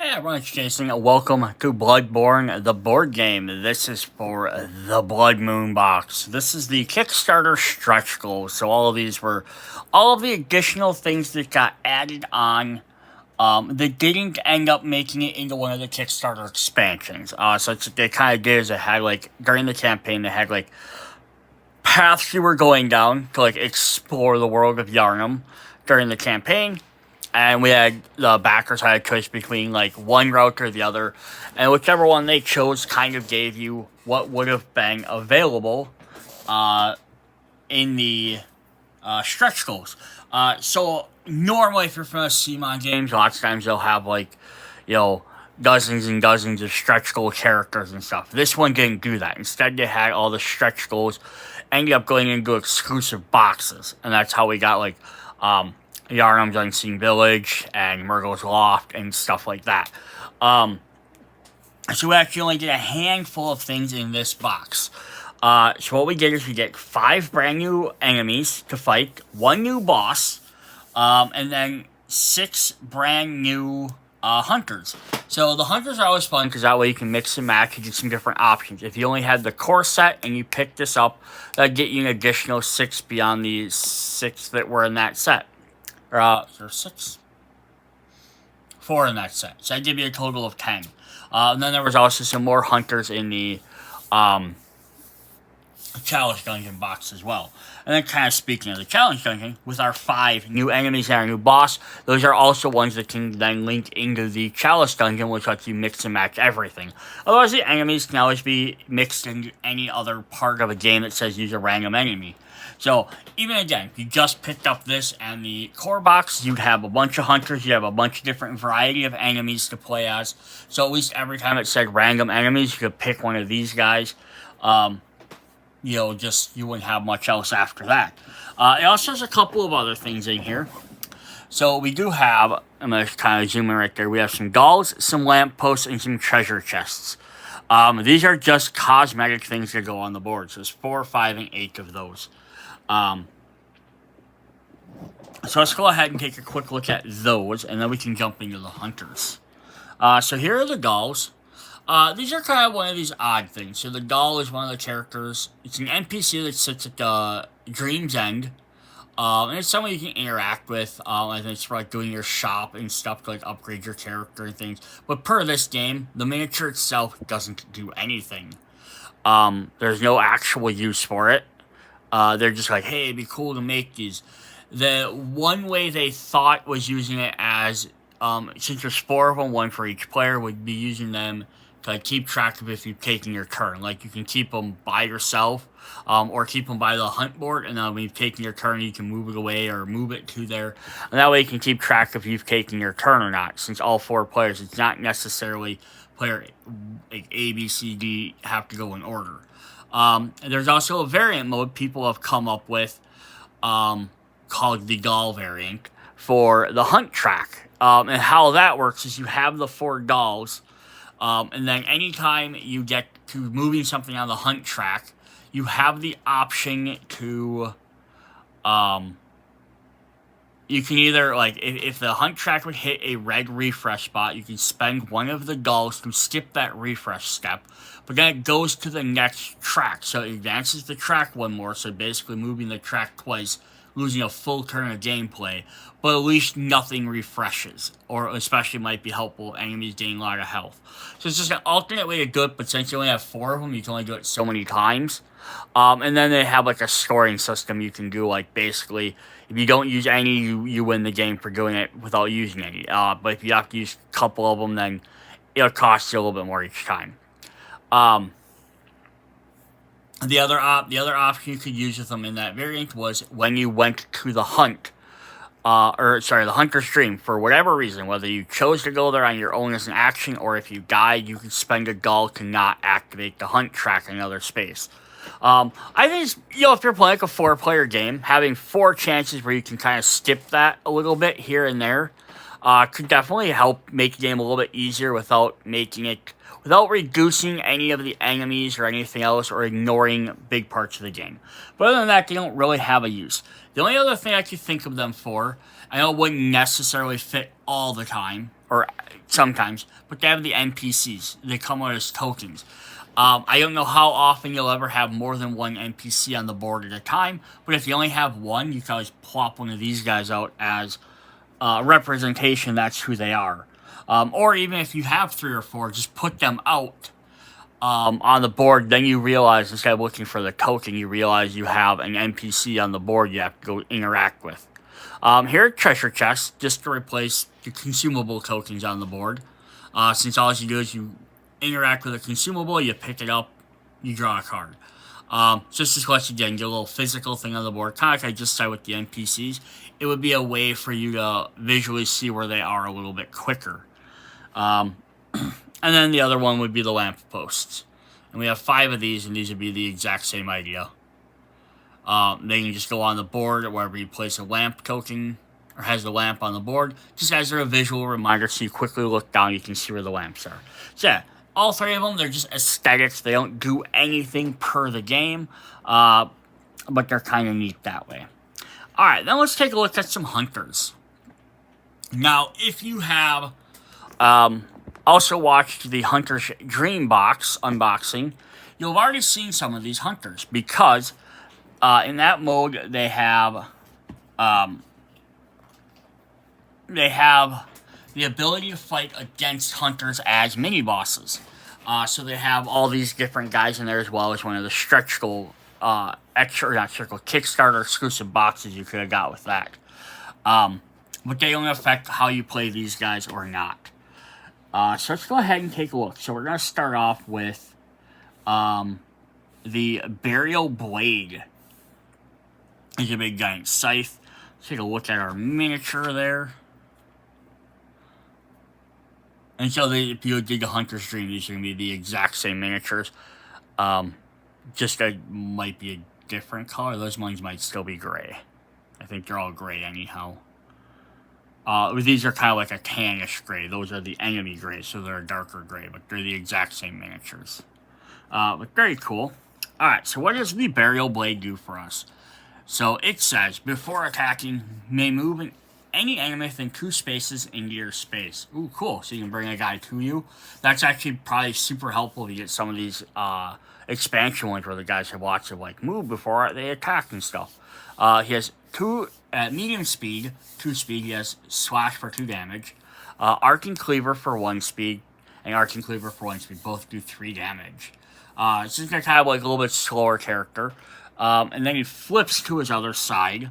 Hey everyone, it's Jason. Welcome to Bloodborne the Board Game. This is for the Blood Moon box. This is the Kickstarter stretch goal. So all of these were all of the additional things that got added on that didn't end up making it into one of the Kickstarter expansions. So it's, they kind of did is it had like during the campaign they had like paths you were going down to like explore the world of Yharnam during the campaign. And we had the backers had a choice between like one route or the other, and whichever one they chose kind of gave you what would have been available in the stretch goals. So normally, if you're from a CMON games, lots of times they'll have like, dozens and dozens of stretch goal characters and stuff. This one didn't do that. Instead, they had all the stretch goals ended up going into exclusive boxes, and that's how we got like Yharnam's Unseen Village and Murgle's Loft and stuff like that. So we actually only get a handful of things in this box. So what we get is we get 5 brand new enemies to fight, 1 new boss, and then 6 brand new hunters. So the hunters are always fun because that way you can mix and match and get some different options. If you only had the core set and you pick this up, that'd get you an additional 6 beyond the 6 that were in that set. Or 6? 4 in that set. So that'd give you a total of 10. And then there was also some more hunters in the challenge dungeon box as well. And then kind of speaking of the challenge dungeon, with our 5 new enemies and our new boss, those are also ones that can then link into the challenge dungeon, which lets you mix and match everything. Otherwise, the enemies can always be mixed into any other part of a game that says use a random enemy. So, even again, if you just picked up this and the core box, you'd have a bunch of hunters, you have a bunch of different variety of enemies to play as. So at least every time it said random enemies, you could pick one of these guys. You wouldn't have much else after that. It also has a couple of other things in here. So we do have, I'm going to kind of zoom in right there, we have some dolls, some lampposts, and some treasure chests. These are just cosmetic things that go on the board. So there's 4, 5, and 8 of those. So let's go ahead and take a quick look at those, and then we can jump into the hunters. So here are the dolls. These are kind of one of these odd things. So the doll is one of the characters. It's an NPC that sits at the Dream's End. And it's someone you can interact with. And it's for like doing your shop and stuff to like upgrade your character and things. But per this game, the miniature itself doesn't do anything. There's no actual use for it. They're just like, hey, it'd be cool to make these. The one way they thought was using it as, since there's 4 of them, 1 for each player, would be using them to like, keep track of if you've taken your turn. Like, you can keep them by yourself, or keep them by the hunt board, and then when you've taken your turn, you can move it away or move it to there. And that way you can keep track if you've taken your turn or not. Since all 4 players, it's not necessarily player like A, B, C, D have to go in order. There's also a variant mode people have come up with called the doll variant for the hunt track. And how that works is you have the 4 dolls, and then anytime you get to moving something on the hunt track, you have the option to, you can either, like, if the hunt track would hit a red refresh spot, you can spend one of the dolls to skip that refresh step, but then it goes to the next track, so it advances the track one more, so basically moving the track twice, losing a full turn of gameplay, but at least nothing refreshes, or especially might be helpful if enemies gaining a lot of health. So it's just an alternate way to do it, but since you only have 4 of them, you can only do it so many times. And then they have like a scoring system you can do, like basically, if you don't use any, you win the game for doing it without using any. But if you have to use a couple of them, then it'll cost you a little bit more each time. The other option you could use with them in that variant was when you went to the hunt, the hunter stream, for whatever reason, whether you chose to go there on your own as an action, or if you died, you could spend a doll to not activate the hunt track in another space. I think, if you're playing like a 4-player game, having 4 chances where you can kind of skip that a little bit here and there, could definitely help make the game a little bit easier without reducing any of the enemies or anything else, or ignoring big parts of the game. But other than that, they don't really have a use. The only other thing I could think of them for, I know it wouldn't necessarily fit all the time, or sometimes, but they have the NPCs. They come out as tokens. I don't know how often you'll ever have more than one NPC on the board at a time, but if you only have one, you can always plop one of these guys out as representation. That's who they are. Or even if you have 3 or 4, just put them out on the board. Then you realize, instead of looking for the token, you realize you have an NPC on the board you have to go interact with. Here are treasure chests, just to replace the consumable tokens on the board. Since all you do is you interact with a consumable, you pick it up, you draw a card. Just to let you get a little physical thing on the board, kind of like I just said with the NPCs. It would be a way for you to visually see where they are a little bit quicker. And then the other one would be the lamp posts. And we have 5 of these, and these would be the exact same idea. They can just go on the board, or wherever you place a lamp token, or has the lamp on the board, just as a visual reminder, so you quickly look down, you can see where the lamps are. So yeah, all 3 of them, they're just aesthetics. They don't do anything per the game, but they're kind of neat that way. Alright, then let's take a look at some hunters. Now, if you have also watched the Hunter's Dream Box unboxing, you'll have already seen some of these hunters, because in that mode they have the ability to fight against hunters as mini-bosses. So they have all these different guys in there, as well as one of the stretch goal Kickstarter exclusive boxes you could have got with that. But they don't affect how you play these guys or not. So let's go ahead and take a look. So we're going to start off with the Burial Blade. He's a big giant scythe. Let's take a look at our miniature there. And so if you did the Hunter's Dream, these are going to be the exact same miniatures. Just might be a different color. Those ones might still be gray. I think they're all gray anyhow. These are kind of like a tannish gray. Those are the enemy gray, so they're a darker gray, but they're the exact same miniatures. But very cool. Alright, so what does the Burial Blade do for us? So it says, before attacking, may move any enemy within 2 spaces into your space. Ooh, cool. So you can bring a guy to you. That's actually probably super helpful if you get some of these expansion ones where the guys have lots of move before they attack and stuff. He has 2 at medium speed, 2 speed. He has slash for 2 damage, arc and cleaver for 1 speed, and arc and cleaver for 1 speed. Both do 3 damage. So he's kind of a little bit slower character. And then he flips to his other side.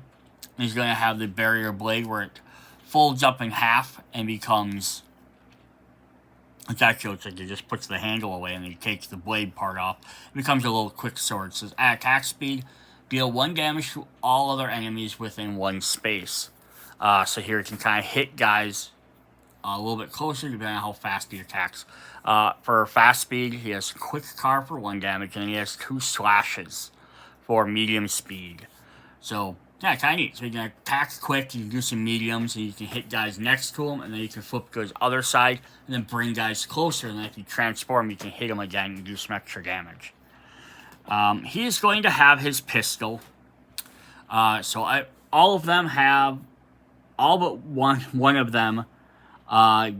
He's going to have the Barrier Blade, where it folds up in half and becomes... It's actually looks like he just puts the handle away and he takes the blade part off. It becomes a little quick sword. It says, at attack speed, deal 1 damage to all other enemies within 1 space. So here he can kind of hit guys a little bit closer, depending on how fast he attacks. For fast speed, he has quick car for 1 damage, and he has 2 slashes for medium speed. So, yeah, kind of neat. So you can attack quick, you can do some mediums, and you can hit guys next to him, and then you can flip to his other side, and then bring guys closer, and then if you transform, you can hit him again and do some extra damage. He is going to have his pistol. All of them have, all but one of them, I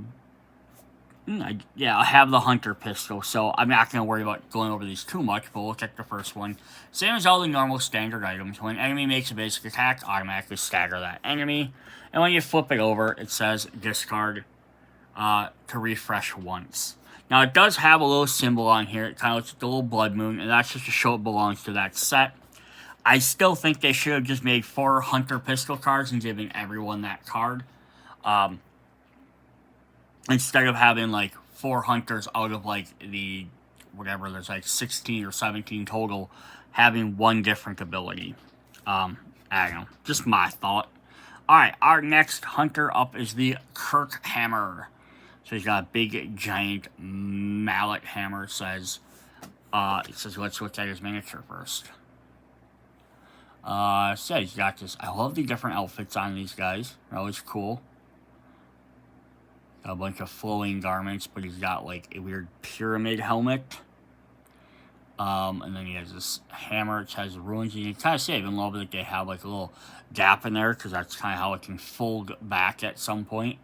have the hunter pistol, so I'm not going to worry about going over these too much, but we'll check the first one. Same as all the normal standard items. When an enemy makes a basic attack, automatically stagger that enemy. And when you flip it over, it says discard to refresh once. Now, it does have a little symbol on here. It kind of looks like a little blood moon, and that's just to show it belongs to that set. I still think they should have just made 4 hunter pistol cards and given everyone that card. Instead of having 4 hunters out of the whatever, there's 16 or 17 total, having 1 different ability. I don't know, just my thought. Alright, our next hunter up is the Kirk Hammer. So he's got a big giant mallet hammer. It says let's look at his miniature first. He's got this, I love the different outfits on these guys. They're always cool. Got a bunch of flowing garments, but he's got like a weird pyramid helmet. And then he has this hammer which has ruins. You can kind of see, I even love that they have like a little gap in there, because that's kind of how it can fold back at some point.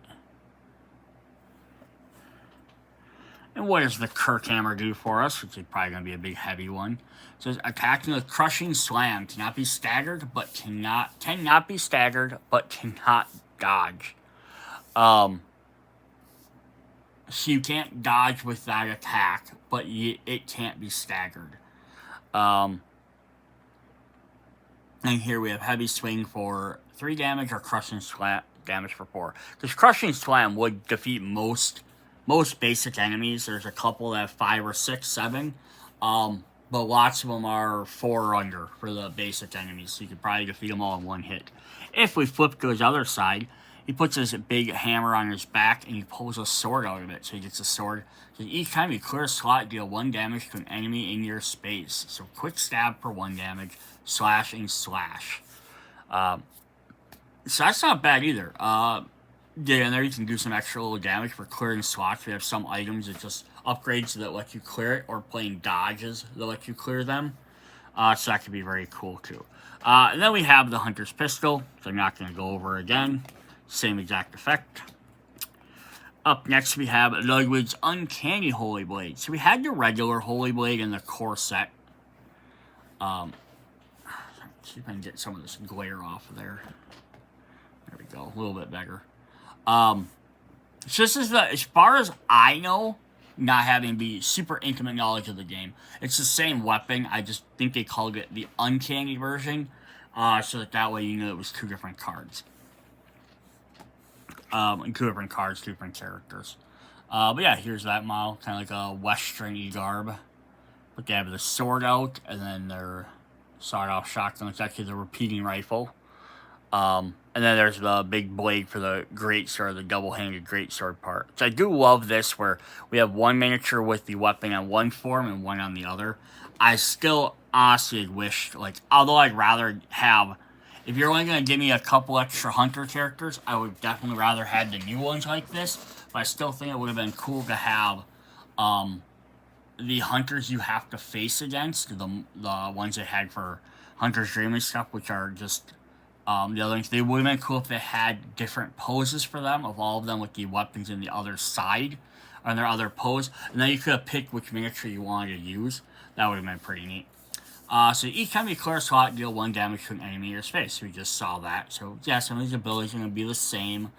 And what does the Kirk hammer do for us? Which is probably going to be a big heavy one. It says attacking with crushing slam. Cannot be staggered, but cannot be staggered, but cannot dodge. So you can't dodge with that attack, but it can't be staggered. And here we have heavy swing for 3 damage, or crushing slam damage for 4. Because crushing slam would defeat most basic enemies. There's a couple that have 5 or 6, 7. But lots of them are 4 or under for the basic enemies. So you could probably defeat them all in one hit. If we flip to his other side, he puts this big hammer on his back and he pulls a sword out of it. So he gets a sword. So each time you clear a slot, deal 1 damage to an enemy in your space. So quick stab for 1 damage, slash and slash. So that's not bad either. Yeah, and there you can do some extra little damage for clearing slots. We have some items that just upgrades that let you clear it, or playing dodges that let you clear them. So that could be very cool too. And then we have the Hunter's Pistol, which I'm not going to go over again. Same exact effect. Up next we have Ludwig's Uncanny Holy Blade. So we had the regular Holy Blade in the core set. See if I can get some of this glare off of there. There we go, a little bit better. So this is as far as I know, not having the super intimate knowledge of the game, it's the same weapon. I just think they called it the Uncanny version, so that way you know it was 2 different cards. 2 different cards, 2 different characters. But yeah, here's that model, kind of like a western-y garb. But they have the sword out, and then their sawed-off shotgun. It's actually the repeating rifle. And then there's the big blade for the greatsword, the double-handed greatsword part. So I do love this, where we have 1 miniature with the weapon on one form and 1 on the other. I still honestly wish, like, although I'd rather have, if you're only going to give me a couple extra hunter characters, I would definitely rather have the new ones like this. But I still think it would have been cool to have the hunters you have to face against, the ones they had for Hunter's Dream and stuff, which are just the other things. They would have been cool if they had different poses for them, of all of them with the weapons in the other side, on their other pose. And then you could have picked which miniature you wanted to use. That would have been pretty neat. So each time you clear a slot, deal 1 damage to an enemy in your space. So we just saw that. So yeah, some of these abilities are going to be the same.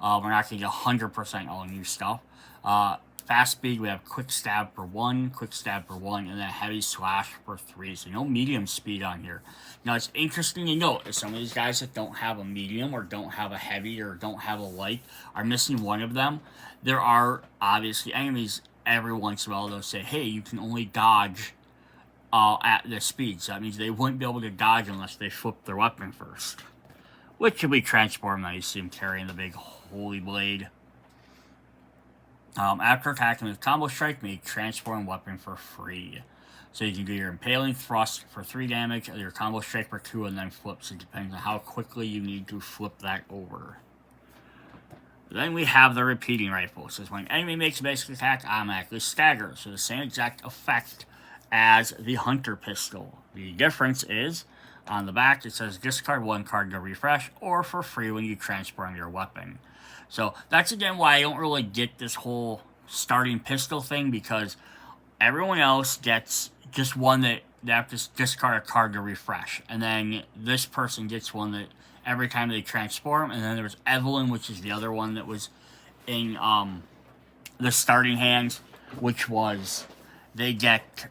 We're not going to get 100% all new stuff. Fast speed, we have quick stab for 1, quick stab for 1, and then heavy slash for 3. So no medium speed on here. Now it's interesting to note that some of these guys that don't have a medium, or don't have a heavy, or don't have a light, are missing one of them. There are obviously enemies every once in a while. They'll say, hey, you can only dodge at this speed. So that means they wouldn't be able to dodge unless they flip their weapon first. Which could be transformed. Now you see him carrying the big holy blade. After attacking with combo strike, may transform weapon for free. So you can do your impaling thrust for 3 damage, or your combo strike for 2, and then flips. It depends on how quickly you need to flip that over. Then we have the repeating rifle. It says when an enemy makes a basic attack, automatically stagger. So the same exact effect as the hunter pistol. The difference is, on the back it says discard 1 card to refresh, or for free when you transform your weapon. So that's again why I don't really get this whole starting pistol thing, because everyone else gets just one that they have to discard a card to refresh. And then this person gets one that every time they transform. And then there's Evelyn, which is the other one that was in the starting hands, which was they get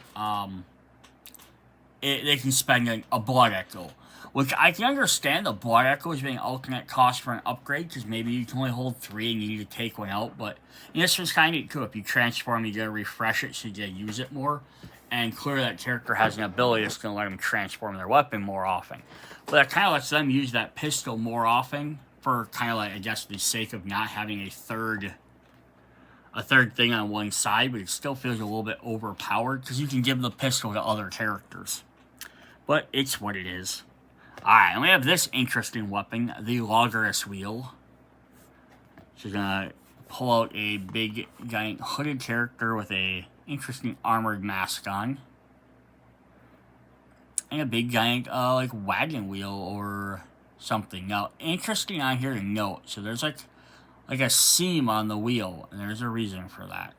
they can spend a blood echo. Which I can understand the blood echo as being alternate cost for an upgrade, because maybe you can only hold 3 and you need to take 1 out. But this was kind of neat too. If you transform, you gotta refresh it so you gotta use it more. And clearly that character has an ability that's gonna let them transform their weapon more often. But that kind of lets them use that pistol more often, for kind of like, I guess, the sake of not having a third thing on one side. But it still feels a little bit overpowered, because you can give the pistol to other characters. But it's what it is. Alright, and we have this interesting weapon, the Loggerus Wheel. She's gonna pull out a big giant hooded character with a interesting armored mask on. And a big giant like wagon wheel or something. Now, interesting on here to note, so there's like a seam on the wheel, and there's a reason for that.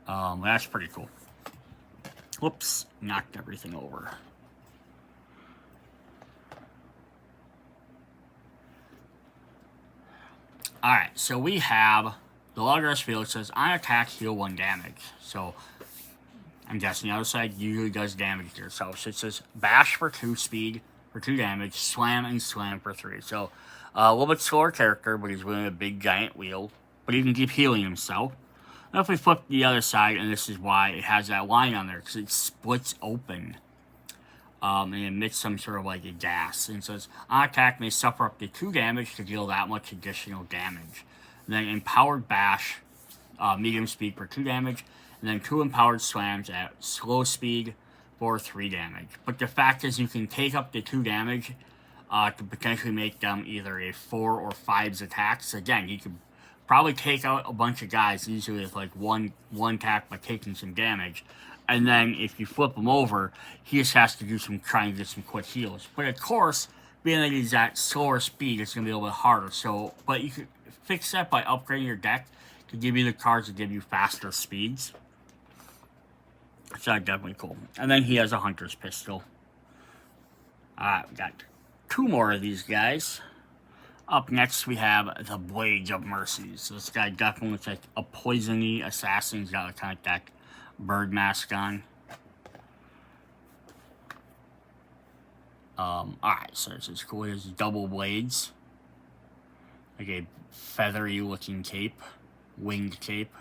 That's pretty cool. Whoops, knocked everything over. Alright, so we have the Logos field says on attack, heal 1 damage. So I'm guessing the other side usually does damage to yourself. So it says bash for 2 speed for 2 damage, slam and slam for 3. So a little bit slower character, but he's wielding a big giant wheel. But he can keep healing himself. Now if we flip the other side, and this is why it has that line on there, because it splits open. And it emits some sort of like a gas. And it says, on attack may suffer up to 2 damage to deal that much additional damage. And then empowered bash, medium speed for 2 damage. And then 2 empowered slams at slow speed for 3 damage. But the fact is you can take up to 2 damage to potentially make them either a 4 or 5's attacks. Again, you could probably take out a bunch of guys usually with like one attack by taking some damage. And then if you flip him over, he just has to do trying to get some quick heals. But of course, being that he's at slower speed, it's going to be a little bit harder. So, but you could fix that by upgrading your deck to give you the cards that give you faster speeds. So that's definitely cool. And then he has a hunter's pistol. Alright, we got 2 more of these guys. Up next, we have the Blades of Mercy. So this guy definitely looks like a poisony assassin. He's got kind of that bird mask on. Alright, so this is cool. Here's double blades. Like a feathery looking cape. Winged cape.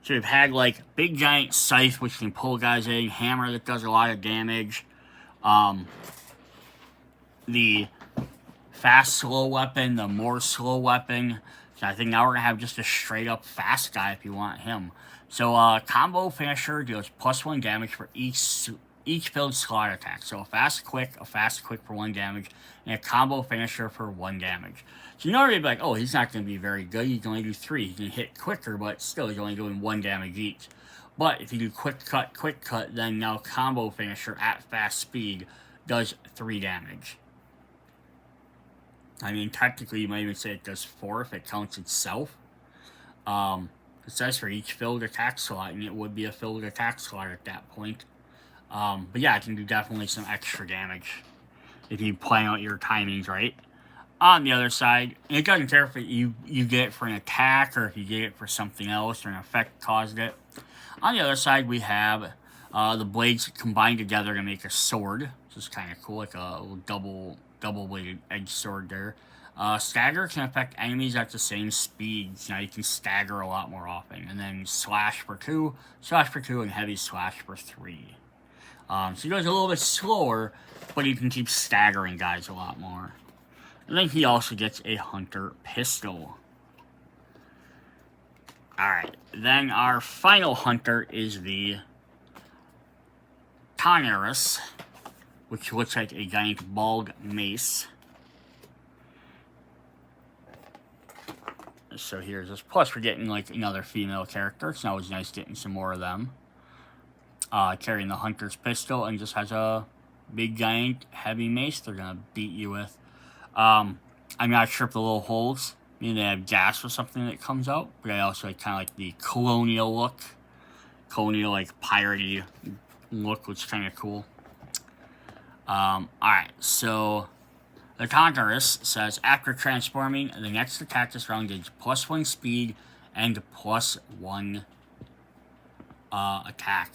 So we've had like big giant scythe which can pull guys in, hammer that does a lot of damage. The fast slow weapon, the more slow weapon. So I think now we're gonna have just a straight up fast guy if you want him. So combo finisher deals +1 damage for each filled slot attack. So a fast quick for 1 damage, and a combo finisher for 1 damage. So you know you'd be like, oh, he's not going to be very good. He can only do 3. He can hit quicker, but still he's only doing 1 damage each. But if you do quick cut, then now combo finisher at fast speed does 3 damage. I mean, technically you might even say it does 4 if it counts itself. It says for each filled attack slot, and it would be a filled attack slot at that point. But yeah, it can do definitely some extra damage if you plan out your timings right. On the other side, and it doesn't care if you get it for an attack or if you get it for something else or an effect caused it. On the other side, we have the blades combined together to make a sword, which is kind of cool, like a little double-bladed edge sword there. Stagger can affect enemies at the same speeds. Now you can stagger a lot more often. And then slash for 2, and heavy slash for 3. So he goes a little bit slower, but you can keep staggering guys a lot more. And then he also gets a hunter pistol. Alright, then our final hunter is the Yharnam, which looks like a giant bald mace. So here's this. Plus we're getting like another female character. It's always nice getting some more of them. Carrying the hunter's pistol and just has a big giant heavy mace they're gonna beat you with. I'm not sure if the little holes mean they have gas or something that comes out, but I also kind of like the colonial look. Colonial, like, piratey look, which is kind of cool. Alright, so the Yharnam says, after transforming, the next attack this round is +1 speed and +1 attack.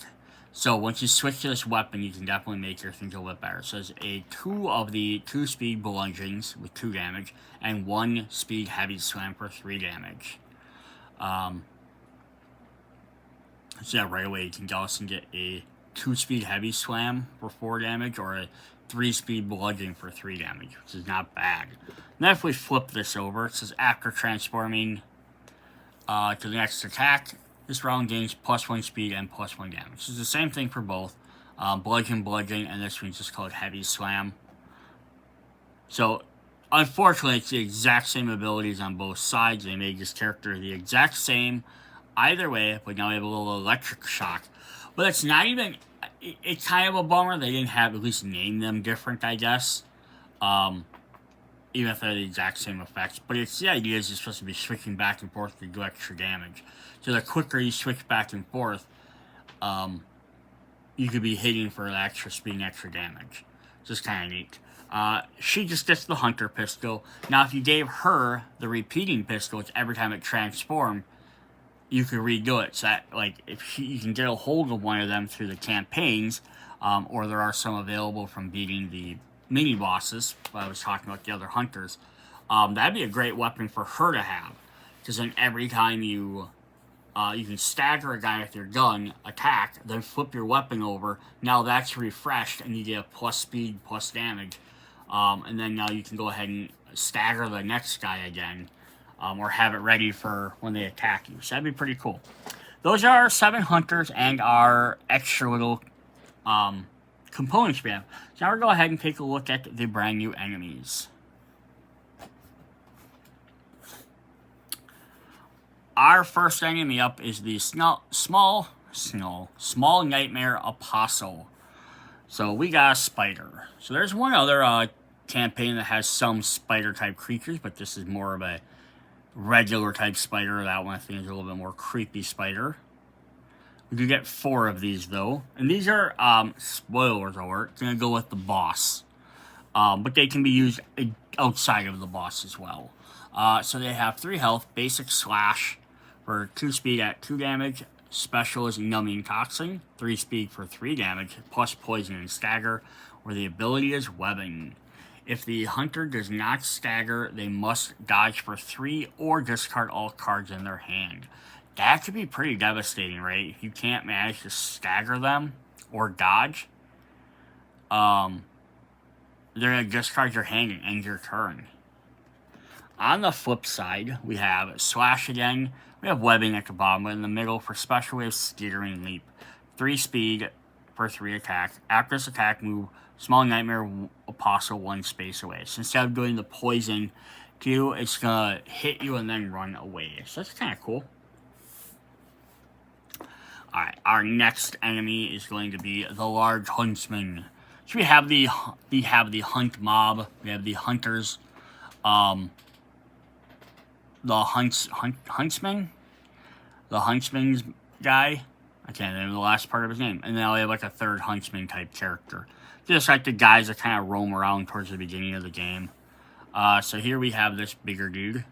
So once you switch to this weapon, you can definitely make your things a little bit better. It says a 2 of the 2 speed bludgeons with 2 damage, and 1 speed heavy slam for 3 damage. So yeah, right away you can also get a 2 speed heavy slam for 4 damage, or a 3 speed bludgeon for 3 damage, which is not bad. Now if we flip this over, it says after transforming to the next attack, this round gains +1 speed and +1 damage. It's the same thing for both. Bludgeon, and this one's just called Heavy Slam. So, unfortunately, it's the exact same abilities on both sides. They made this character the exact same either way, but now we have a little electric shock. But it's not even... It's kind of a bummer they didn't have at least name them different, I guess. Even if they're the exact same effects. But it's the idea is you're supposed to be switching back and forth to do extra damage. So the quicker you switch back and forth, you could be hitting for the extra speed and extra damage. Just kind of neat. She just gets the Hunter pistol. Now, if you gave her the repeating pistol, which every time it transformed, you could redo it. So that, like, if you can get a hold of one of them through the campaigns, or there are some available from beating the mini bosses. I was talking about the other hunters. That'd be a great weapon for her to have, because then every time you can stagger a guy with your gun, attack, then flip your weapon over. Now that's refreshed, and you get a plus speed, plus damage. And then now you can go ahead and stagger the next guy again, or have it ready for when they attack you. So that'd be pretty cool. Those are our 7 hunters and our extra little components we have. So now we'll go ahead and take a look at the brand new enemies. Our first enemy up is the Small Nightmare Apostle. So we got a spider. So there's one other campaign that has some spider-type creatures, but this is more of a regular-type spider. That one I think is a little bit more creepy spider. We do get 4 of these, though. And these are, spoilers alert, going to go with the boss. But they can be used outside of the boss as well. So they have 3 health, basic slash for 2 speed at 2 damage, special is numbing toxin, 3 speed for 3 damage, plus poison and stagger, where the ability is webbing. If the hunter does not stagger, they must dodge for 3 or discard all cards in their hand. That could be pretty devastating, right? If you can't manage to stagger them or dodge, they're going to discard your hand and end your turn. On the flip side, we have slash again. We have webbing at the bottom, but in the middle for special we have skittering leap. 3 speed for 3 attack. After this attack, move Small Nightmare Apostle 1 space away. So instead of doing the poison to, it's going to hit you and then run away. So that's kind of cool. Alright, our next enemy is going to be the Large Huntsman. So we have the hunt mob. We have the hunters. The huntsman? The huntsman's guy? I can't remember the last part of his name. And then we have like a third huntsman type character. Just like the guys that kind of roam around towards the beginning of the game. So here we have this bigger dude.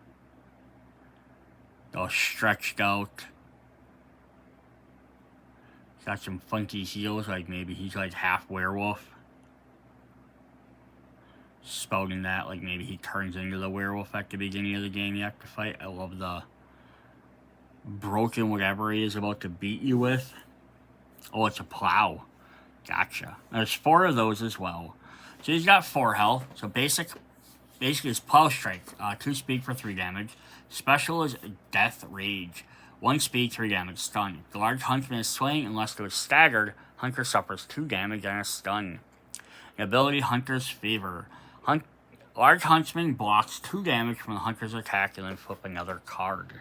All stretched out. Got some funky heels, like maybe he's like half werewolf. Spouting that, like maybe he turns into the werewolf at the beginning of the game you have to fight. I love the broken whatever he is about to beat you with. Oh, it's a plow. Gotcha. There's 4 of those as well. So he's got 4 health. So basically is plow strike. 2 speed for 3 damage. Special is death rage. 1 speed, 3 damage, stun. The large huntsman is slain unless it was staggered. Hunter suffers 2 damage and a stun. The ability Hunter's Favor. Large huntsman blocks 2 damage from the hunter's attack and then flip another card.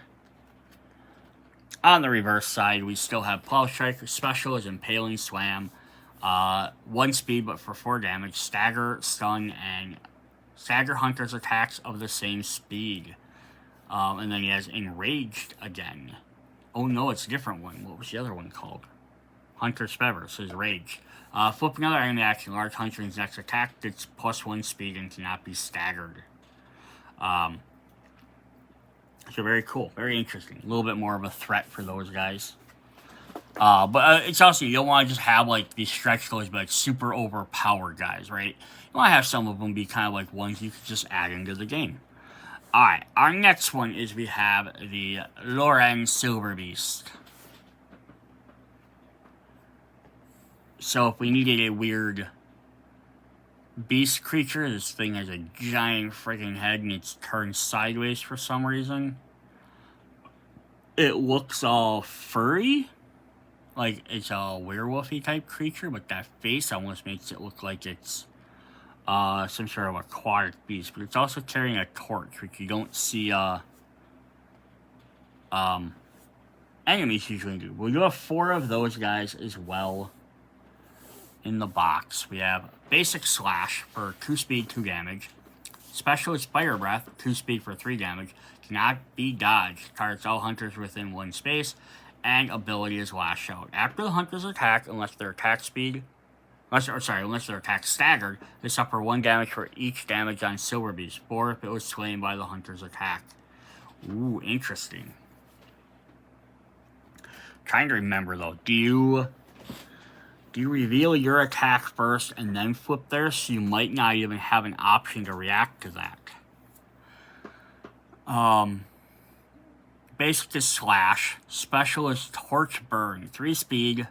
On the reverse side, we still have Plow Strike. Special is Impaling Slam. 1 speed but for 4 damage. Stagger, stun, and stagger hunter's attacks of the same speed. And then he has Enraged again. Oh no, it's a different one. What was the other one called? Hunter's Favor, so it's Rage. Flip another enemy action. Large hunter's next attack gets plus 1 speed and cannot be staggered. So very cool. Very interesting. A little bit more of a threat for those guys. But it's also, you don't want to just have like these stretch goals be like super overpowered guys, right? You want to have some of them be kind of like ones you could just add into the game. Alright, our next one is we have the Loran Silverbeast. So if we needed a weird beast creature, this thing has a giant freaking head and it's turned sideways for some reason. It looks all furry. like it's a werewolfy type creature, but that face almost makes it look like it's some sort of aquatic beast. But it's also carrying a torch, which you don't see enemies usually do. We do have 4 of those guys as well in the box. We have basic slash for 2 speed, 2 damage. Specialist fire breath, 2 speed for 3 damage. Cannot be dodged. Targets all hunters within 1 space. And ability is lash out. After the hunter's attack, unless their attack staggered, they suffer 1 damage for each damage on Silver Beast, or if it was slain by the hunter's attack. Ooh, interesting. Trying to remember though, do you reveal your attack first and then flip theirs, so you might not even have an option to react to that? Basic is slash. Special is torch burn. 3 speed,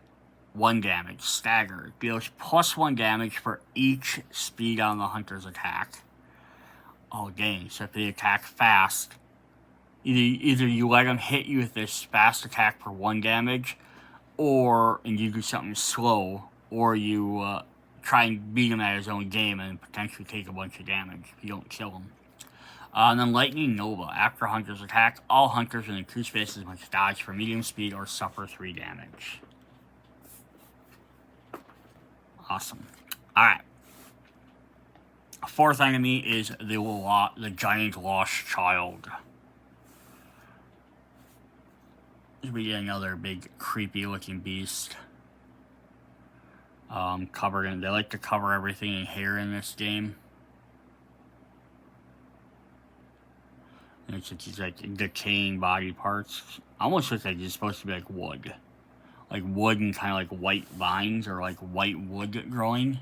1 damage. Stagger. Deals plus 1 damage for each speed on the hunter's attack. Oh dang, so if they attack fast, either you let them hit you with this fast attack for 1 damage, and you do something slow, or you try and beat him at his own game and potentially take a bunch of damage if you don't kill him. And then Lightning Nova. After hunters attack, all hunters in the 2 spaces must dodge for medium speed or suffer 3 damage. Awesome. Alright. 4th enemy is the giant lost child. We get another big creepy looking beast. Covered in, they like to cover everything in hair in this game. And it's just like decaying body parts. Almost looks like it's supposed to be like wood. Like wood and kind of like white vines or like white wood growing.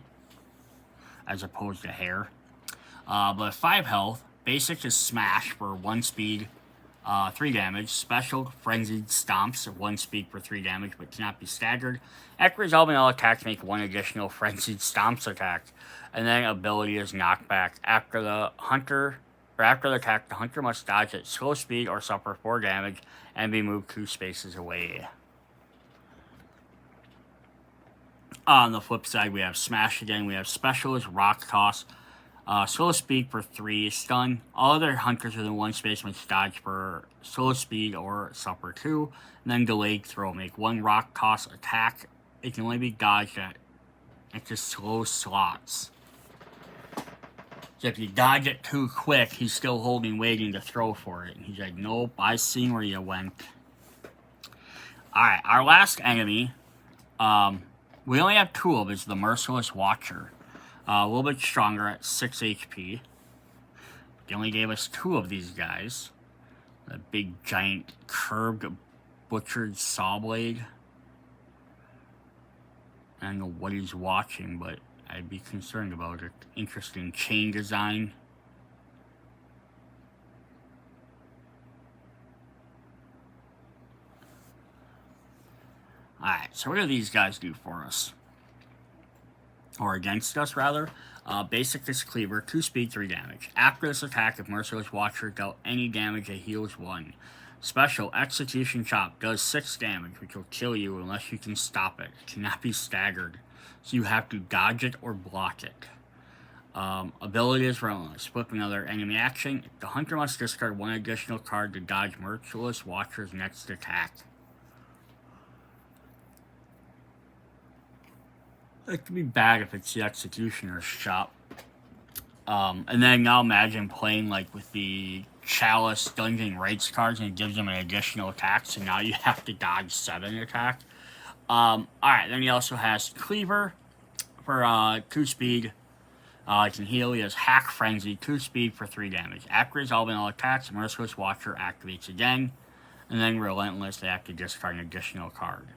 As opposed to hair. But 5 health. Basic is smash for 1 speed. 3 damage. Special, Frenzied Stomps, 1 speed for 3 damage, but cannot be staggered. After resolving all attacks, make 1 additional Frenzied Stomps attack. And then ability is knockback. After the attack, the hunter must dodge at slow speed or suffer 4 damage and be moved 2 spaces away. On the flip side, we have Smash again. We have Specialist, Rock Toss. Slow speed for 3, stun. All other hunters within 1 space must dodge for slow speed or suffer 2. And then delayed throw. Make 1 rock toss attack. It can only be dodged at just slow slots. So if you dodge it too quick, he's still holding, waiting to throw for it. And he's like, nope, I seen where you went. Alright, our last enemy, we only have 2 of. It's the Merciless Watcher. A little bit stronger at 6 HP. They only gave us 2 of these guys. The big, giant, curved, butchered saw blade. I don't know what he's watching, but I'd be concerned about it. Interesting chain design. Alright, so what do these guys do for us? Or against us, rather. Basic is Cleaver, 2 speed, 3 damage. After this attack, if Merciless Watcher dealt any damage, it heals 1. Special, Execution Chop, does 6 damage, which will kill you unless you can stop it. It cannot be staggered, so you have to dodge it or block it. Ability is Relentless. Flip another enemy action. The hunter must discard 1 additional card to dodge Merciless Watcher's next attack. It could be bad if it's the Executioner's Shop. And then now imagine playing like with the Chalice Dungeon Rights cards and it gives them an additional attack, so now you have to dodge 7 attack. Alright, then he also has Cleaver for 2 speed. He can heal. He has Hack Frenzy, 2 speed for 3 damage. After resolving all attacks, Merciless Watcher activates again. And then Relentless, they have to discard an additional card.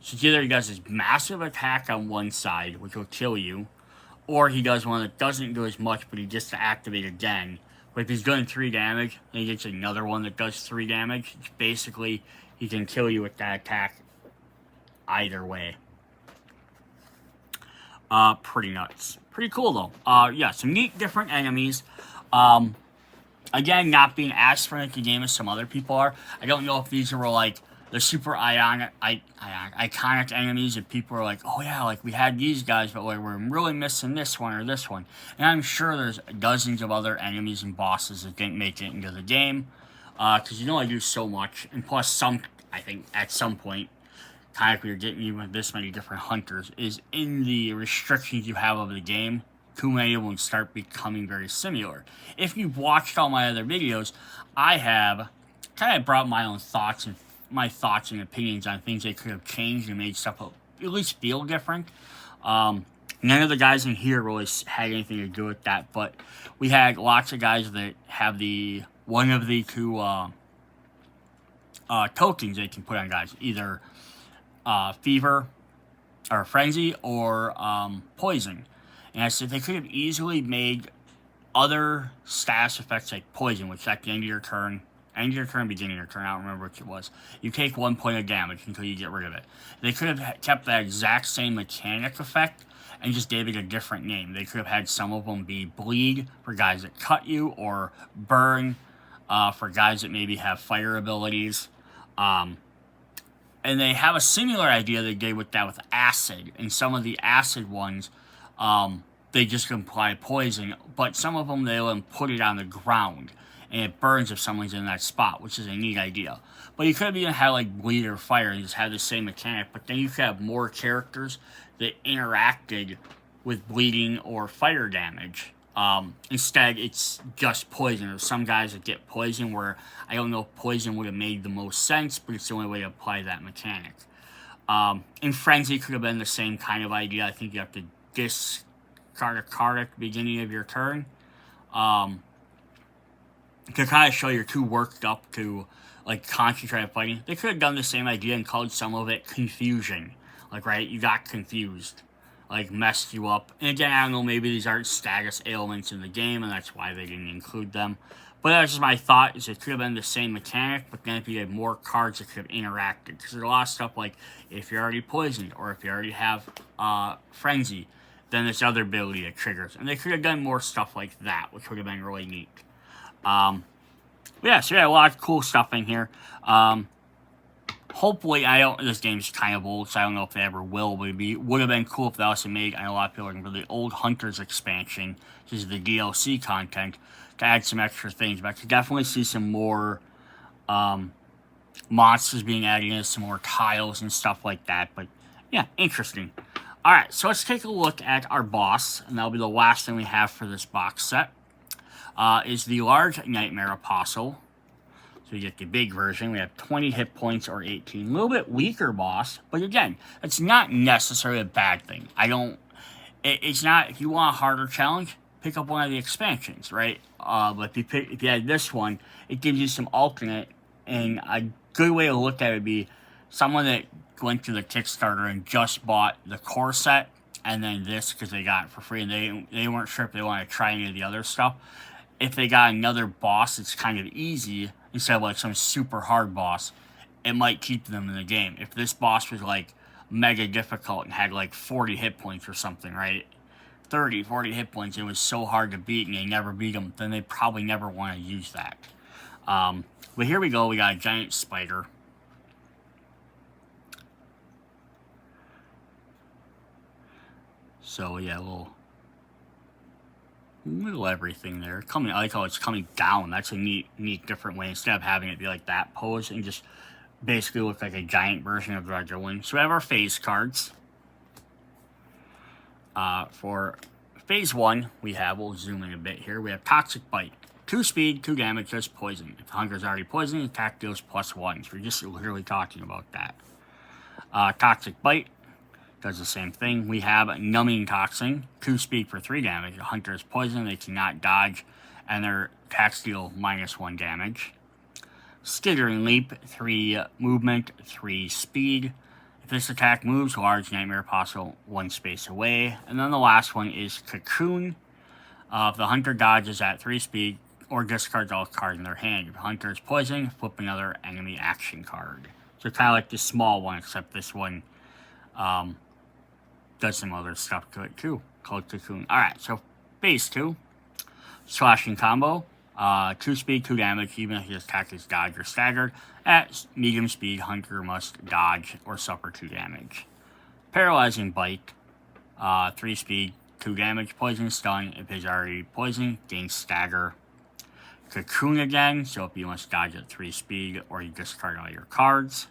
So either he does his massive attack on one side, which will kill you, or he does one that doesn't do as much, but he gets to activate again. But if he's doing 3 damage, and he gets another one that does 3 damage, it's basically, he can kill you with that attack either way. Pretty nuts. Pretty cool, though. Yeah, some neat different enemies. Again, not being as fanatic a game as some other people are. I don't know if these were, like, the super iconic enemies that people are like, oh yeah, like we had these guys, but like we're really missing this one or this one. And I'm sure there's dozens of other enemies and bosses that didn't make it into the game, because you can only do so much. And plus, I think at some point, kind of if you're getting even this many different hunters, is in the restrictions you have of the game. Too many of them start becoming very similar. If you've watched all my other videos, I have kind of brought my own thoughts and opinions on things they could have changed and made stuff at least feel different. None of the guys in here really had anything to do with that, but we had lots of guys that have one of the two tokens they can put on guys, either fever or frenzy or poison. And I said they could have easily made other status effects like poison, which at the end of your turn, beginning of your turn, I don't remember which it was, you take 1 point of damage until you get rid of it. They could have kept that exact same mechanic effect and just gave it a different name. They could have had some of them be bleed for guys that cut you, or burn for guys that maybe have fire abilities. And they have a similar idea they did with that with acid. And some of the acid ones, they just apply poison, but some of them they'll put it on the ground and it burns if someone's in that spot, which is a neat idea. But you could have even had like bleed or fire and just had the same mechanic, but then you could have more characters that interacted with bleeding or fire damage. Instead, it's just poison. There's some guys that get poison where I don't know if poison would have made the most sense, but it's the only way to apply that mechanic. And Frenzy could have been the same kind of idea. I think you have to discard a card at the beginning of your turn. To kind of show you're too worked up to like concentrate on fighting. They could have done the same idea and called some of it confusion. Like, right, you got confused. Like, messed you up. And again, I don't know, maybe these aren't status ailments in the game, and that's why they didn't include them. But that's just my thought, is it could have been the same mechanic, but then if you had more cards that could have interacted. Because there's a lot of stuff like, if you're already poisoned, or if you already have Frenzy, then this other ability that triggers. And they could have done more stuff like that, which would have been really neat. Yeah, so we had a lot of cool stuff in here. Hopefully, this game's kind of old, so I don't know if they ever will, but it would have been cool if that was made. I know a lot of people are looking for the Old Hunters expansion, which is the DLC content, to add some extra things. But I could definitely see some more monsters being added in, some more tiles and stuff like that. But yeah, interesting. Alright, so let's take a look at our boss, and that'll be the last thing we have for this box set. Is the Large Nightmare Apostle. So you get the big version. We have 20 hit points or 18. A little bit weaker boss, but again, it's not necessarily a bad thing. It's not, if you want a harder challenge, pick up one of the expansions, right? But if you had this one, it gives you some alternate, and a good way to look at it would be someone that went to the Kickstarter and just bought the core set, and then this, because they got it for free, and they weren't sure if they wanted to try any of the other stuff. If they got another boss that's kind of easy, instead of like some super hard boss, it might keep them in the game. If this boss was like mega difficult and had like 40 hit points or something, right? 30, 40 hit points, it was so hard to beat and they never beat them, then they probably never want to use that. But here we go, we got a giant spider. So yeah, little everything there. I like how it's coming down. That's a neat different way. Instead of having it be like that pose and just basically look like a giant version of the regular one. So we have our phase cards. For phase 1, we'll zoom in a bit here. We have Toxic Bite. 2 speed, 2 damage, just poison. If the hunter's already poisoned, attack deals +1. So we're just literally talking about that. Toxic Bite does the same thing. We have Numbing Toxin, 2 speed for 3 damage. The hunter is poisoned, they cannot dodge, and their attacks deal -1 damage. Skittering Leap, 3 movement, 3 speed. If this attack moves, Large Nightmare Apostle 1 space away. And then the last one is Cocoon. If the hunter dodges at 3 speed, or discards all cards in their hand. If the hunter is poisoned, flip another enemy action card. So kind of like the small one, except this one does some other stuff to it too, called Cocoon. Alright, so phase 2, Slashing Combo. 2 speed, 2 damage, even if his attack is dodged or staggered. At medium speed, Hunter must dodge or suffer 2 damage. Paralyzing Bite, 3 speed, 2 damage, poison, stun. If he's already poisoned, gains stagger. Cocoon again, so if you must dodge at 3 speed or you discard all your cards.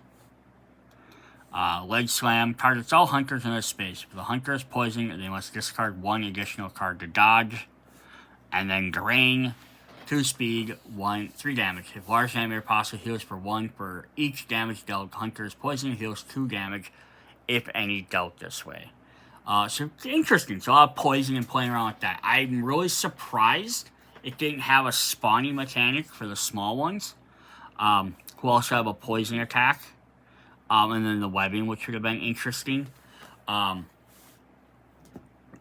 Leg Slam, targets all hunters in this space. If the hunter is poisoned, they must discard 1 additional card to dodge. And then Drain, 2 speed, 3 damage. If large damage possible, heals for 1 for each damage dealt. Hunter is poisoned, heals 2 damage, if any, dealt this way. So interesting. So a lot of poison and playing around with that. I'm really surprised it didn't have a spawning mechanic for the small ones. Who also have a poison attack. And then the webbing, which would have been interesting.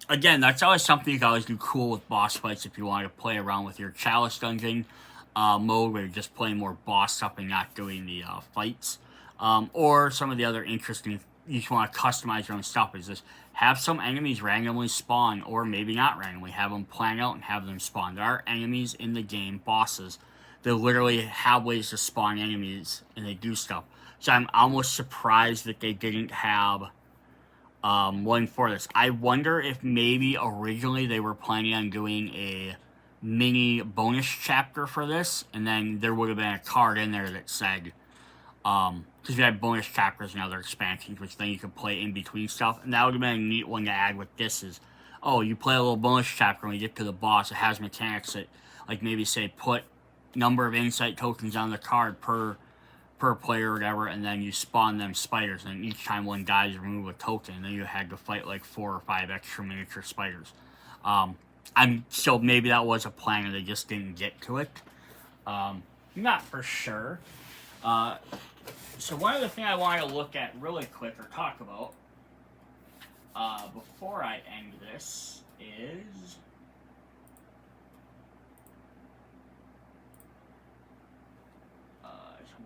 Again, that's always something you can always do cool with boss fights if you want to play around with your Chalice Dungeon mode, where you're just playing more boss stuff and not doing the fights. Or some of the other interesting, you just want to customize your own stuff, is just have some enemies randomly spawn, or maybe not randomly, have them plan out and have them spawn. There are enemies in the game, bosses, that literally have ways to spawn enemies, and they do stuff. So I'm almost surprised that they didn't have one for this. I wonder if maybe originally they were planning on doing a mini bonus chapter for this, and then there would have been a card in there that said, because we had bonus chapters and other expansions, which then you could play in between stuff, and that would have been a neat one to add with this is, oh, you play a little bonus chapter when you get to the boss. It has mechanics that, like, maybe say put number of insight tokens on the card per player or whatever, and then you spawn them spiders, and each time one dies, you remove a token, and then you had to fight like 4 or 5 extra miniature spiders. So maybe that was a plan and they just didn't get to it. Not for sure. So one other thing I wanted to look at really quick or talk about before I end this is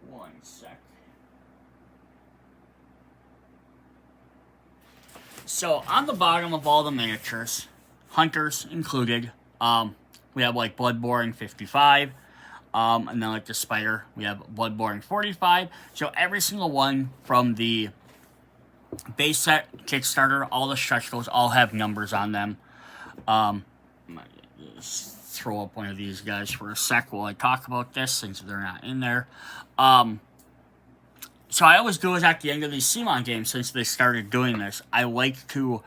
one sec. So on the bottom of all the miniatures, hunters included, we have like Bloodborne 55, and then like the spider, we have Bloodborne 45. So every single one from the base set, Kickstarter, all the stretch goals all have numbers on them. I might just throw up one of these guys for a sec while I talk about this, since they're not in there. So I always do is at the end of these CMON games, since they started doing this, I like to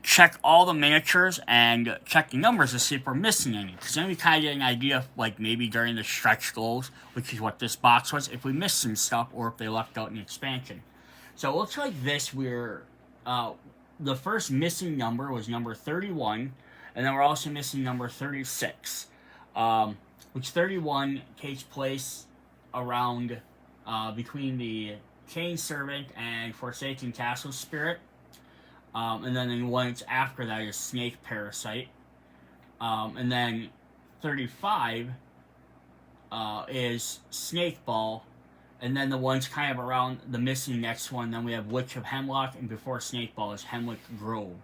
check all the miniatures and check the numbers to see if we're missing any. Because then we kind of get an idea of, like, maybe during the stretch goals, which is what this box was, if we missed some stuff or if they left out an expansion. So it looks like this, we're, the first missing number was number 31, and then we're also missing number 36, which 31 takes place around, between the Chain Servant and Forsaken Castle Spirit. And then the one that's after that is Snake Parasite. And then 35 is Snake Ball. And then the ones kind of around the missing next one, then we have Witch of Hemlock, and before Snake Ball is Hemlock Grove.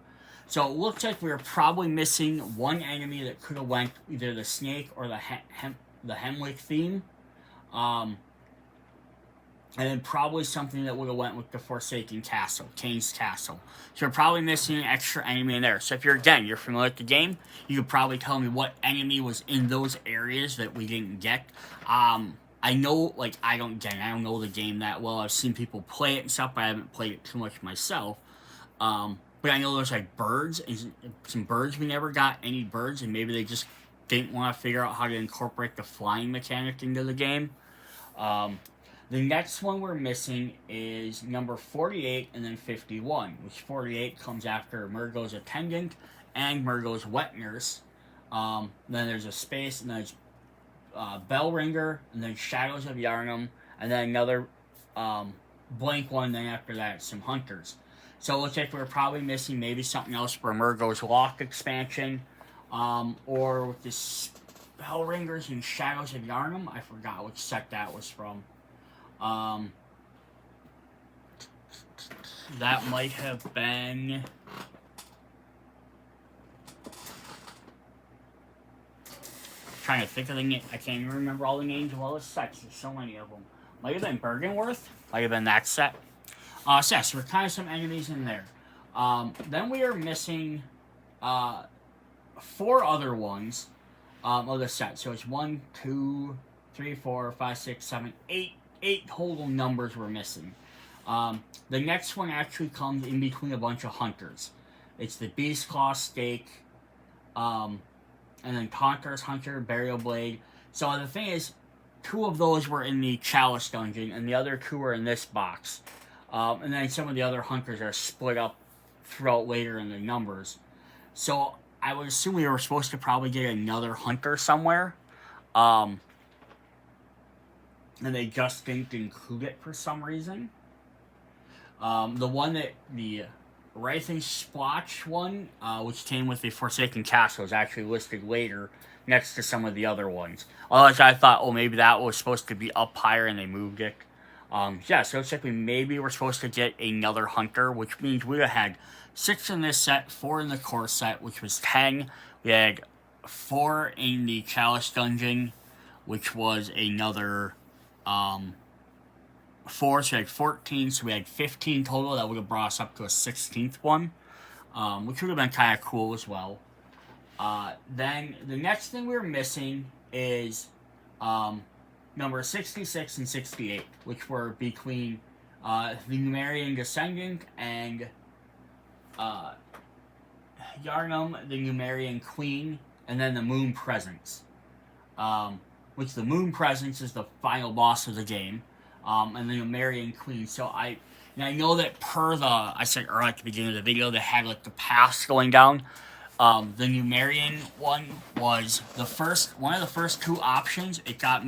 So it looks like we're probably missing one enemy that could have went either the Snake or the Hemlock theme. And then probably something that would have went with the Forsaken Castle, Kane's Castle. So we're probably missing an extra enemy in there. So if you're familiar with the game, you could probably tell me what enemy was in those areas that we didn't get. I know, like, I don't know the game that well. I've seen people play it and stuff, but I haven't played it too much myself. But I know there's, like, birds, and some birds we never got any birds, and maybe they just didn't want to figure out how to incorporate the flying mechanic into the game. The next one we're missing is number 48 and then 51, which 48 comes after Murgo's Attendant and Murgo's Wet Nurse. Then there's a space, and then there's Bellringer, and then Shadows of Yharnam, and then another blank one, then after that, some Hunters. So it looks like we're probably missing maybe something else for Murgo's Lock expansion, or with the Bellringers and Shadows of Yharnam. I forgot which set that was from. That might have been... trying to think of the name. I can't even remember all the names of all the sets. There's so many of them. Might have been Bergenworth. Might have been that set. So there are kind of some enemies in there. Then we are missing 4 other ones of the set. So it's 1, 2, 3, 4, 5, 6, 7, 8. 8 total numbers we're missing. The next one actually comes in between a bunch of hunters. It's the Beast Claw Stake, and then Conqueror's Hunter, Burial Blade. So the thing is, 2 of those were in the Chalice Dungeon, and the other 2 were in this box. And then some of the other hunters are split up throughout later in the numbers. So I would assume we were supposed to probably get another hunter somewhere. And they just didn't include it for some reason. The one that the Wraithen Splotch one, which came with the Forsaken Castle, is actually listed later next to some of the other ones. Otherwise, I thought, oh, maybe that was supposed to be up higher and they moved it. Yeah, so it's like maybe we're supposed to get another hunter, which means we had 6 in this set, 4 in the core set, which was 10. We had 4 in the Chalice Dungeon, which was another 4, so we had 14, so we had 15 total. That would have brought us up to a 16th one, which would have been kind of cool as well. Then the next thing we were missing is number 66 and 68, which were between the Numerian Descendant and Yharnam, the Numerian Queen, and then the Moon Presence. Which the Moon Presence is the final boss of the game, and the Numerian Queen. So I know that per I said earlier at the beginning of the video, they had like the paths going down. The Numerian one was one of the first 2 options. It got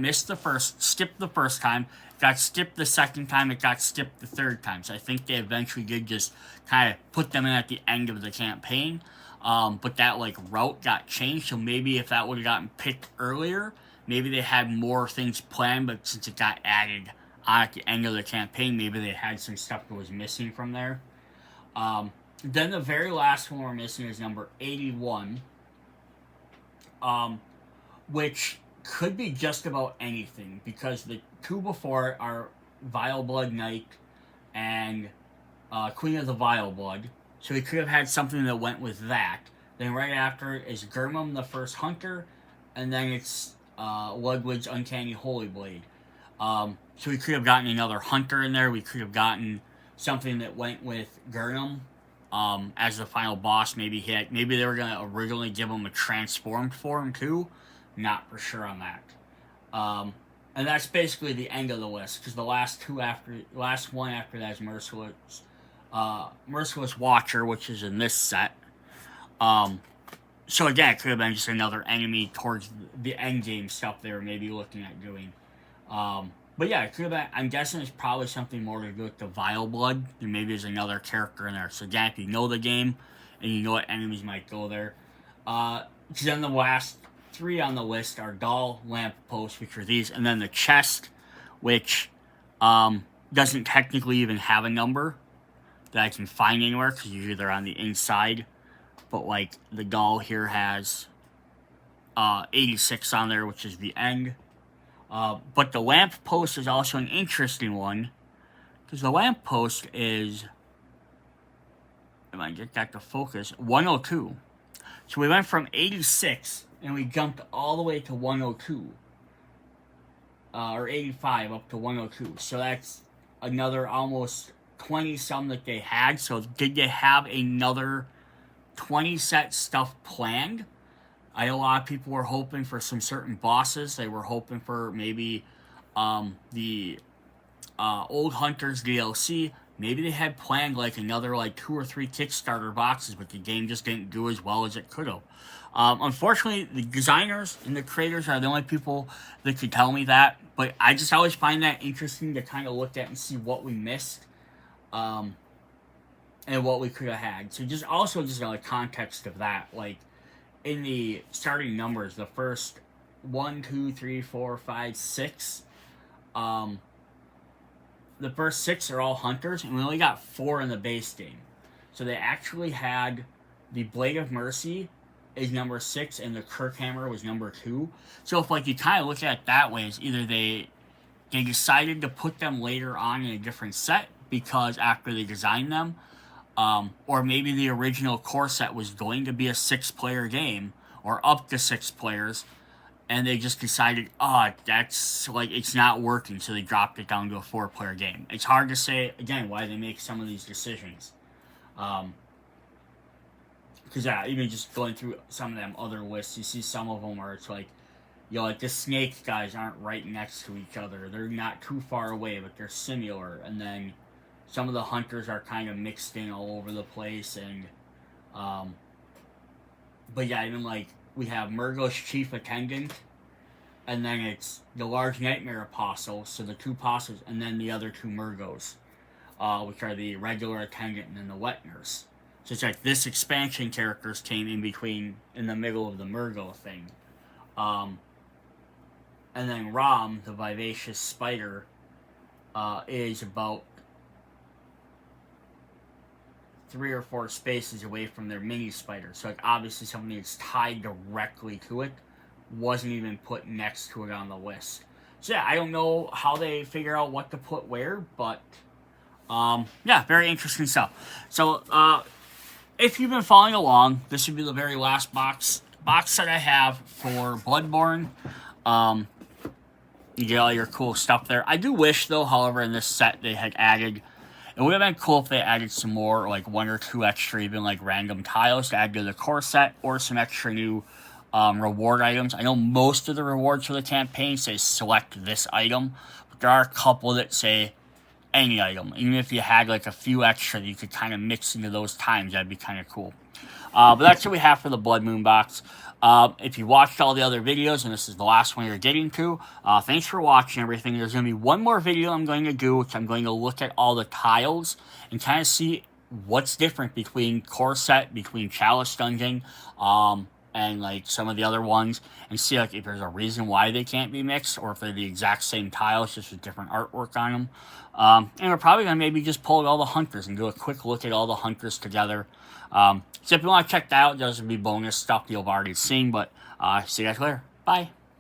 skipped the first time, got skipped the second time, it got skipped the third time. So I think they eventually did just kind of put them in at the end of the campaign. But that like route got changed, so maybe if that would have gotten picked earlier, maybe they had more things planned, but since it got added on at the end of the campaign, maybe they had some stuff that was missing from there. Then the very last one we're missing is number 81, which could be just about anything, because the 2 before it are Vile Blood Knight and Queen of the Vile Blood, so we could have had something that went with that. Then right after it is Gurmum the First Hunter, and then it's Ludwig's Uncanny Holy Blade. So we could have gotten another hunter in there. We could have gotten something that went with Gurmum as the final boss. Maybe they were going to originally give him a transformed form too. Not for sure on that. And that's basically the end of the list, because the last one after that is Merciless Watcher, which is in this set. So again, it could have been just another enemy towards the end game stuff they were maybe looking at doing. But yeah, it could have been, I'm guessing it's probably something more to do with the Vile Blood, and maybe there's another character in there. So again, if you know the game, and you know what enemies might go there. Then the last 3 on the list are Doll, Lamp Post, which are these, and then the chest, which doesn't technically even have a number that I can find anywhere, because usually they're on the inside. But like the doll here has 86 on there, which is the end. But the lamp post is also an interesting one, because the lamp post is, if I get that to focus, 102. So we went from 86 and we jumped all the way to 102, or 85 up to 102. So that's another almost 20 some that they had. So did they have another 20 set stuff planned? I know a lot of people were hoping for some certain bosses. They were hoping for maybe the Old Hunters DLC. Maybe they had planned like another 2 or 3 Kickstarter boxes, but the game just didn't do as well as it could have. Unfortunately, the designers and the creators are the only people that could tell me that. But I just always find that interesting to kind of look at and see what we missed. And what we could have had. So just a context of that, like in the starting numbers, the first 1, 2, 3, 4, 5, 6, the first 6 are all hunters, and we only got 4 in the base game. So they actually had the Blade of Mercy, is number 6 and the Kirkhammer was number 2. So if like you kind of look at it that way, it's either they decided to put them later on in a different set because after they designed them, or maybe the original core set was going to be a 6-player game or up to 6 players, and they just decided, that's like it's not working, so they dropped it down to a 4-player game. It's hard to say again why they make some of these decisions. Because even just going through some of them other lists, you see some of them where it's like, like the snake guys aren't right next to each other. They're not too far away, but they're similar. And then some of the hunters are kind of mixed in all over the place. And, but yeah, even like we have Murgo's chief attendant, and then it's the large nightmare apostle, so the 2 apostles, and then the other 2 Murgos, which are the regular attendant and then the wet nurse. So it's like this expansion characters came in between, in the middle of the Murgo thing. And then Rom, the vivacious spider, is about 3 or 4 spaces away from their mini spider. So like obviously something that's tied directly to it wasn't even put next to it on the list. So yeah, I don't know how they figure out what to put where, but yeah, very interesting stuff. So if you've been following along, this would be the very last box that I have for Bloodborne. You get all your cool stuff there. I do wish, though, however, in this set they had added... It would have been cool if they added some more, like 1 or 2 extra, even like random tiles to add to the core set, or some extra new reward items. I know most of the rewards for the campaign say select this item, but there are a couple that say any item. Even if you had like a few extra that you could kind of mix into those times, that'd be kind of cool. But that's what we have for the Blood Moon box. If you watched all the other videos, and this is the last one you're getting to, thanks for watching everything. There's going to be one more video I'm going to do, which I'm going to look at all the tiles and kind of see what's different between core set, between Chalice Dungeon, and like some of the other ones, and see like if there's a reason why they can't be mixed, or if they're the exact same tiles, just with different artwork on them. And we're probably going to maybe just pull all the hunters and do a quick look at all the hunters together. So if you want to check that out, there's going to be bonus stuff you've already seen, but see you guys later. Bye.